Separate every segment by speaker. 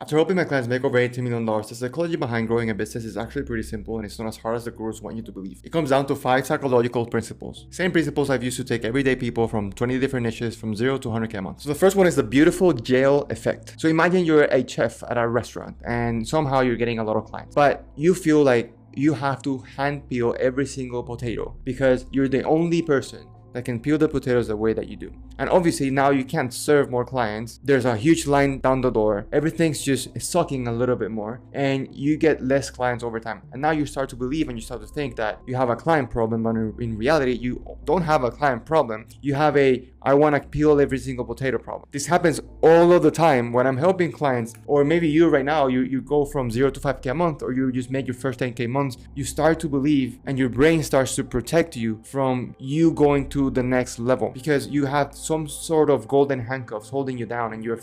Speaker 1: After helping my clients make over $18 million, the psychology behind growing a business is actually pretty simple, and it's not as hard as the gurus want you to believe. It comes down to 5 psychological principles. Same principles I've used to take everyday people from 20 different niches from 0 to 100K a month. So the first one is the beautiful jail effect. So imagine you're a chef at a restaurant and somehow you're getting a lot of clients, but you feel like you have to hand peel every single potato because you're the only person that can peel the potatoes the way that you do. And obviously now you can't serve more clients. There's a huge line down the door. Everything's just sucking a little bit more and you get less clients over time. And now you start to believe and you start to think that you have a client problem, but in reality, you don't have a client problem. You have a I want to peel every single potato problem. This happens all of the time when I'm helping clients, or maybe you right now, you go from 0 to 5K a month, or you just make your first 10K months. You start to believe and your brain starts to protect you from you going to the next level because you have some sort of golden handcuffs holding you down and you're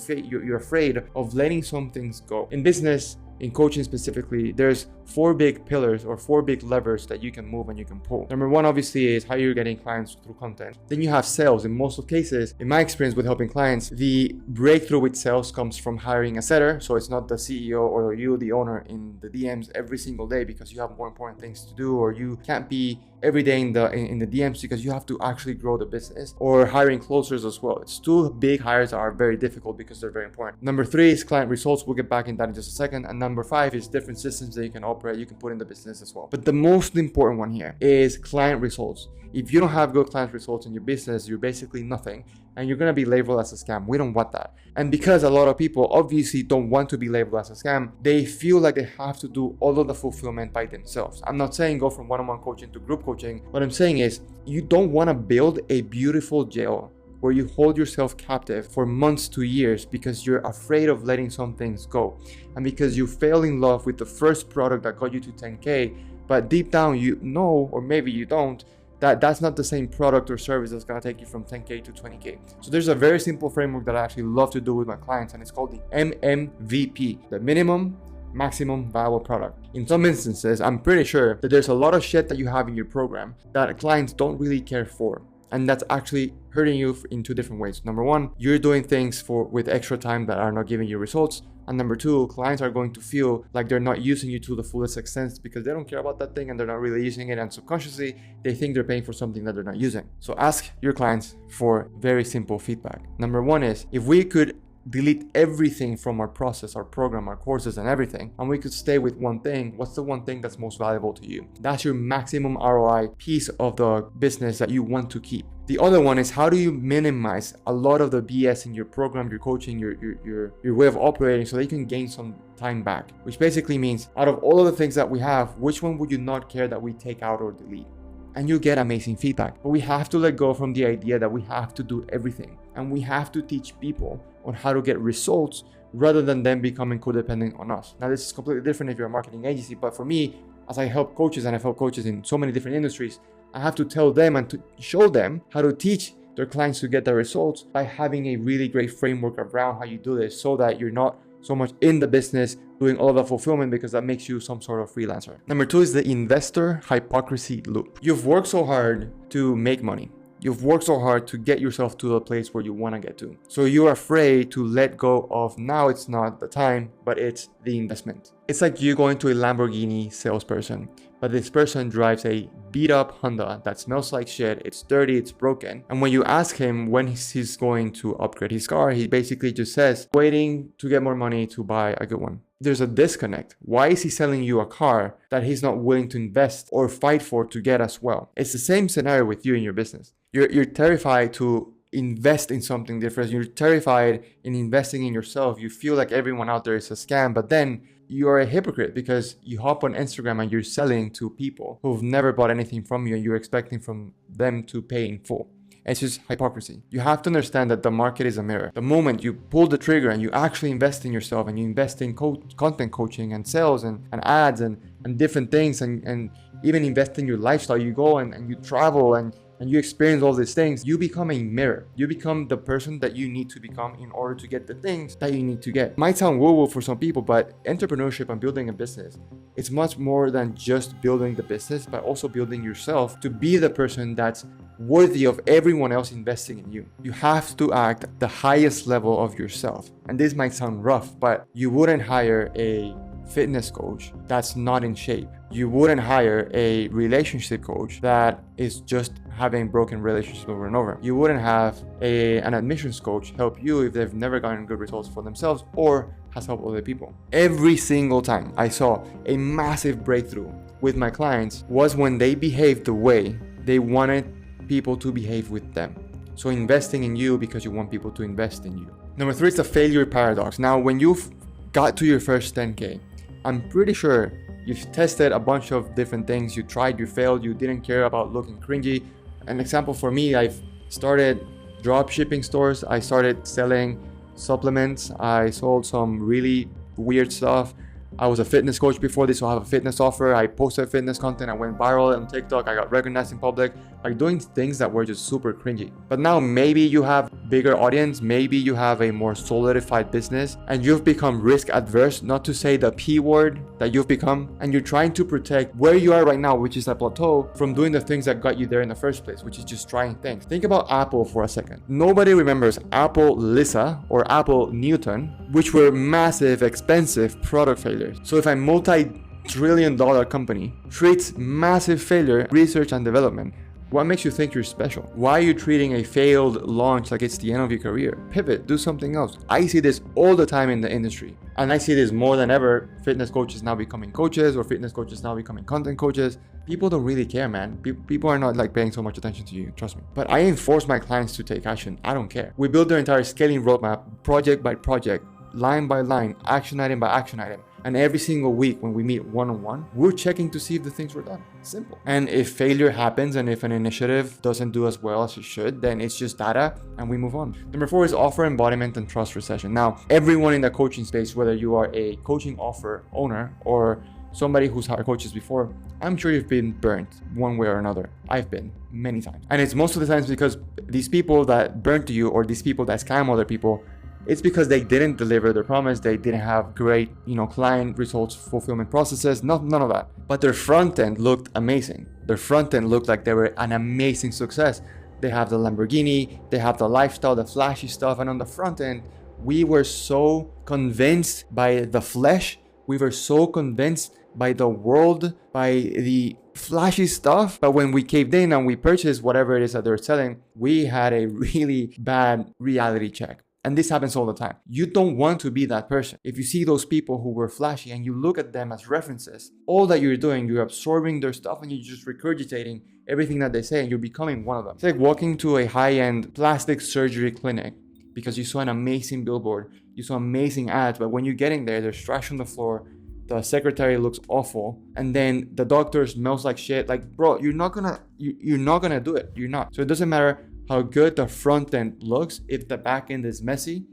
Speaker 1: afraid of letting some things go. In business, in coaching specifically, there's 4 big pillars or 4 big levers that you can move and you can pull. Number 1 obviously is how you're getting clients through content. Then you have sales. In most of cases, in my experience with helping clients, the breakthrough with sales comes from hiring a setter. So it's not the CEO or you, the owner, in the DMs every single day because you have more important things to do, or you can't be every day in the DMs because you have to actually grow the business, or hiring closers as well. It's 2 big hires that are very difficult because they're very important. Number 3 is client results. We'll get back in that in just a second. And number 5 is different systems that you can operate, you can put in the business as well. But the most important one here is client results. If you don't have good client results in your business, you're basically nothing, and you're going to be labeled as a scam. We don't want that. And because a lot of people obviously don't want to be labeled as a scam, they feel like they have to do all of the fulfillment by themselves. I'm not saying go from one-on-one coaching to group coaching. What I'm saying is you don't want to build a beautiful jail where you hold yourself captive for months to years because you're afraid of letting some things go. And because you fell in love with the first product that got you to 10K, but deep down you know, or maybe you don't, that's not the same product or service that's gonna take you from 10K to 20K. So there's a very simple framework that I actually love to do with my clients, and it's called the MMVP, the minimum maximum viable product. In some instances, I'm pretty sure that there's a lot of shit that you have in your program that clients don't really care for. And that's actually hurting you in 2 different ways. Number 1, you're doing things with extra time that are not giving you results. And number 2, clients are going to feel like they're not using you to the fullest extent because they don't care about that thing and they're not really using it. And subconsciously, they think they're paying for something that they're not using. So ask your clients for very simple feedback. Number 1 is, if we could delete everything from our process, our program, our courses, and everything, and we could stay with one thing, what's the one thing that's most valuable to you? That's your maximum ROI piece of the business that you want to keep. The other one is, how do you minimize a lot of the BS in your program, your coaching, your way of operating, so that you can gain some time back? Which basically means, out of all of the things that we have, which one would you not care that we take out or delete? And you get amazing feedback. But we have to let go from the idea that we have to do everything. And we have to teach people on how to get results rather than them becoming codependent on us. Now, this is completely different if you're a marketing agency, but for me, as I help coaches, and I've helped coaches in so many different industries, I have to tell them and to show them how to teach their clients to get the results by having a really great framework around how you do this, so that you're not so much in the business doing all the fulfillment, because that makes you some sort of freelancer. Number 2 is the investor hypocrisy loop. You've worked so hard to make money. You've worked so hard to get yourself to the place where you want to get to. So you're afraid to let go of, now it's not the time, but it's the investment. It's like you going to a Lamborghini salesperson, but this person drives a beat up Honda that smells like shit, it's dirty, it's broken. And when you ask him when he's going to upgrade his car, he basically just says, waiting to get more money to buy a good one. There's a disconnect. Why is he selling you a car that he's not willing to invest or fight for to get as well? It's the same scenario with you in your business. You're terrified to invest in something different. You're terrified in investing in yourself. You feel like everyone out there is a scam, but then you're a hypocrite because you hop on Instagram and you're selling to people who've never bought anything from you, and you're expecting from them to pay in full. It's just hypocrisy. You have to understand that the market is a mirror. The moment you pull the trigger and you actually invest in yourself, and you invest in content coaching and sales and ads and different things, and even invest in your lifestyle, you go and you travel and you experience all these things, you become a mirror. You become the person that you need to become in order to get the things that you need to get. It might sound woo-woo for some people, but entrepreneurship and building a business, it's much more than just building the business, but also building yourself to be the person that's worthy of everyone else investing in you. You have to act at the highest level of yourself. And this might sound rough, but you wouldn't hire a fitness coach that's not in shape. You wouldn't hire a relationship coach that is just having broken relationships over and over. You wouldn't have an admissions coach help you if they've never gotten good results for themselves or has helped other people. Every single time I saw a massive breakthrough with my clients was when they behaved the way they wanted people to behave with them. So investing in you because you want people to invest in you. Number 3 is the failure paradox. Now, when you've got to your first 10K, I'm pretty sure you've tested a bunch of different things. You tried, you failed, you didn't care about looking cringy. An example for me, I've started drop shipping stores. I started selling supplements. I sold some really weird stuff. I was a fitness coach before this, so I have a fitness offer. I posted fitness content. I went viral on TikTok. I got recognized in public, like doing things that were just super cringy. But now maybe you have bigger audience. Maybe you have a more solidified business and you've become risk adverse, not to say the P word that you've become. And you're trying to protect where you are right now, which is a plateau, from doing the things that got you there in the first place, which is just trying things. Think about Apple for a second. Nobody remembers Apple Lisa or Apple Newton, which were massive, expensive product failures. So if a multi-trillion-dollar company treats massive failure, research and development, what makes you think you're special? Why are you treating a failed launch like it's the end of your career? Pivot, do something else. I see this all the time in the industry. And I see this more than ever. Fitness coaches now becoming coaches, or fitness coaches now becoming content coaches. People don't really care, man. People are not like paying so much attention to you, trust me. But I enforce my clients to take action. I don't care. We build their entire scaling roadmap, project by project, line by line, action item by action item. And every single week when we meet one-on-one, we're checking to see if the things were done. Simple. And if failure happens and if an initiative doesn't do as well as it should, then it's just data and we move on. Number 4 is offer embodiment and trust recession. Now, everyone in the coaching space, whether you are a coaching offer owner or somebody who's hired coaches before, I'm sure you've been burnt one way or another. I've been many times. And it's most of the times because these people that burnt you or these people that scam other people, it's because they didn't deliver their promise. They didn't have great, client results, fulfillment processes, none of that. But their front end looked amazing. Their front end looked like they were an amazing success. They have the Lamborghini, they have the lifestyle, the flashy stuff. And on the front end, we were so convinced by the flesh. We were so convinced by the world, by the flashy stuff. But when we caved in and we purchased whatever it is that they're selling, we had a really bad reality check. And this happens all the time. You don't want to be that person. If you see those people who were flashy and you look at them as references, all that you're doing, you're absorbing their stuff and you're just regurgitating everything that they say and you're becoming one of them. It's like walking to a high-end plastic surgery clinic because you saw an amazing billboard, you saw amazing ads, but when you're getting there, there's trash on the floor, the secretary looks awful, and then the doctor smells like shit. Like, bro, you're not gonna do it. You're not. So it doesn't matter how good the front end looks if the back end is messy.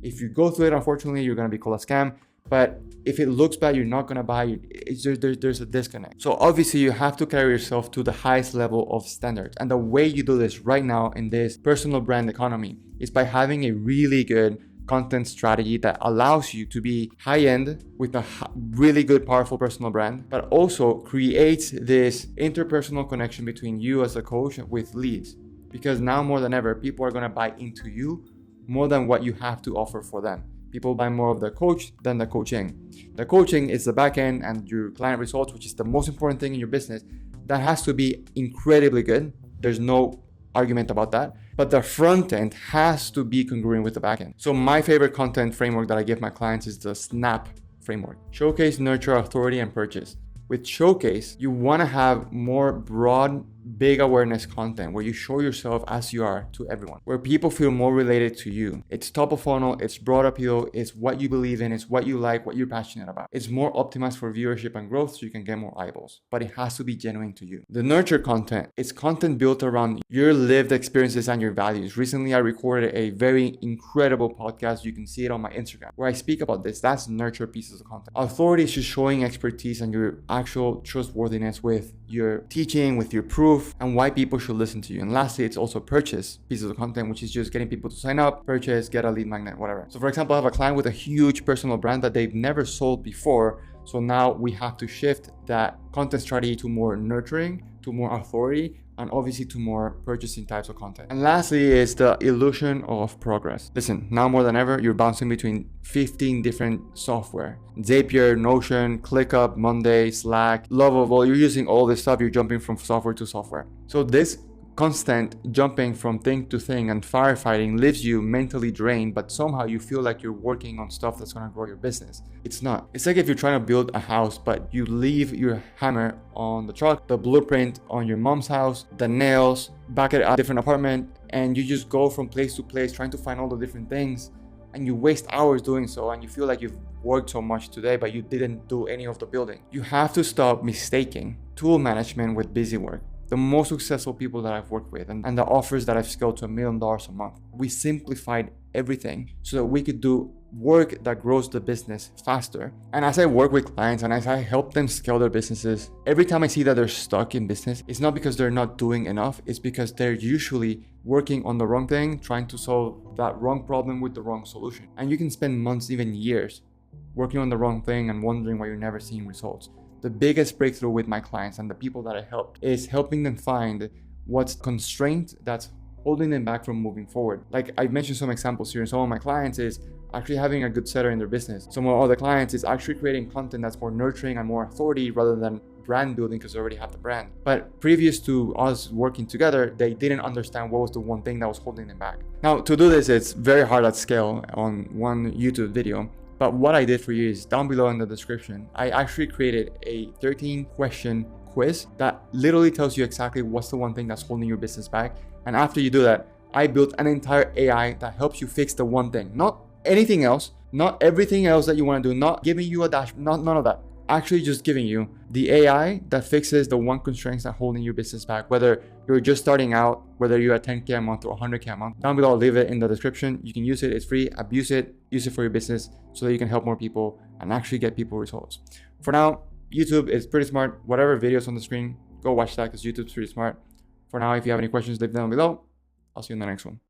Speaker 1: If you go through it, unfortunately, you're gonna be called a scam. But if it looks bad, you're not gonna buy it. There's a disconnect. So obviously, you have to carry yourself to the highest level of standards. And the way you do this right now in this personal brand economy is by having a really good content strategy that allows you to be high-end with a really good, powerful personal brand, but also creates this interpersonal connection between you as a coach with leads. Because now more than ever, people are going to buy into you more than what you have to offer for them. People buy more of the coach than the coaching. The coaching is the back end and your client results, which is the most important thing in your business. That has to be incredibly good. There's no argument about that. But the front end has to be congruent with the back end. So my favorite content framework that I give my clients is the SNAP framework. Showcase, nurture, authority, and purchase. With Showcase, you want to have more broad, big awareness content where you show yourself as you are to everyone, where people feel more related to you. It's top of funnel, it's broad appeal, it's what you believe in, it's what you like, what you're passionate about. It's more optimized for viewership and growth so you can get more eyeballs, but it has to be genuine to you. The nurture content, it's content built around your lived experiences and your values. Recently, I recorded a very incredible podcast. You can see it on my Instagram where I speak about this. That's nurture pieces of content. Authority is just showing expertise and your actual trustworthiness with your teaching, with your proof, and why people should listen to you. And lastly, it's also purchase pieces of content, which is just getting people to sign up, purchase, get a lead magnet, whatever. So for example, I have a client with a huge personal brand that they've never sold before. So now we have to shift that content strategy to more nurturing, to more authority, and obviously to more purchasing types of content. And lastly is the illusion of progress. Listen, now more than ever, you're bouncing between 15 different software. Zapier, Notion, ClickUp, Monday, Slack, Lovable. You're using all this stuff. You're jumping from software to software. So this constant jumping from thing to thing and firefighting leaves you mentally drained, but somehow you feel like you're working on stuff that's going to grow your business. It's not. It's like if you're trying to build a house, but you leave your hammer on the truck, the blueprint on your mom's house, the nails back at a different apartment, and you just go from place to place trying to find all the different things, and you waste hours doing so, and you feel like you've worked so much today, but you didn't do any of the building. You have to stop mistaking tool management with busy work. The most successful people that I've worked with and the offers that I've scaled to $1 million a month, we simplified everything so that we could do work that grows the business faster. And as I work with clients and as I help them scale their businesses, every time I see that they're stuck in business, it's not because they're not doing enough, it's because they're usually working on the wrong thing, trying to solve that wrong problem with the wrong solution. And you can spend months, even years, working on the wrong thing and wondering why you're never seeing results. The biggest breakthrough with my clients and the people that I help is helping them find what's constraint that's holding them back from moving forward. Like I mentioned some examples here, and some of my clients is actually having a good setter in their business. Some of other clients is actually creating content that's more nurturing and more authority rather than brand building because they already have the brand. But previous to us working together, they didn't understand what was the one thing that was holding them back. Now to do this, it's very hard at scale on one YouTube video. But what I did for you is down below in the description, I actually created a 13-question quiz that literally tells you exactly what's the one thing that's holding your business back. And after you do that, I built an entire AI that helps you fix the one thing, not anything else, not everything else that you want to do, not giving you a dash, none of that. Actually just giving you the AI that fixes the one constraints that holding your business back, whether you're just starting out, whether you're at 10K a month or 100K a month. Down below, I'll leave it in the description. You can use it, it's free, abuse it, use it for your business so that you can help more people and actually get people results. For now, YouTube is pretty smart. Whatever videos on the screen, go watch that because YouTube's pretty smart. For now, if you have any questions, leave them down below. I'll see you in the next one.